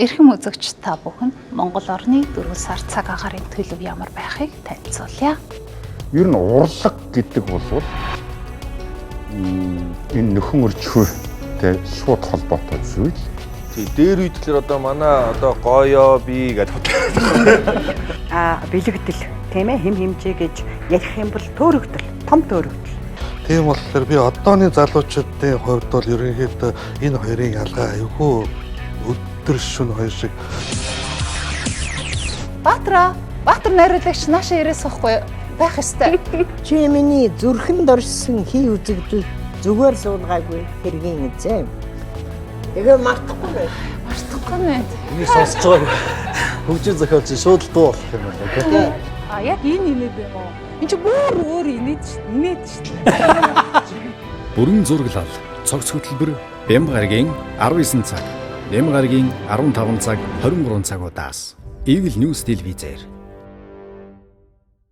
Эрхэм үзэгч та бүхэн Монгол орны 4 сар цаг агарын төлөв ямар байхыг танилцуулъя. Ер нь урлаг гэдэг бол энэ нөхөн өрчхүйтэй шууд холбоотой зүйл. Дээр үед тэгэхээр одоо манай одоо гоёо би гэж бэлэгдэл тийм ээ хэм хэмжээ гэж ярих юм бол төөрөгдөл том төөрөгдөл. Тийм болохоор би одооны залуучуудын хувьд бол ерөнхийдөө энэ хоёрын ялгаа айгүй өдөр шөнө хоёр шиг. Баатар найруулагч наашаа ирээс ахгүй байх ёстой. Чи миний зүрхэнд орсон хий үзэгдэл зүгээр суулгаагүй хэргийн эзэм. Тэгээ мартахгүй байх. Мартахгүй байна. Энийг сонсож байгааг хөгжим зохиолч шууд дуу болох юм байна. Яг энэ инээд юм уу? Энд чи бүр инээд шүү дээ. Бүрэн зураглал, цогц хөтөлбөр, Бямба гарагийн 19 цаг, Бямба гарагийн 15 цаг, 23 цагуудаас Eagle News телевизээр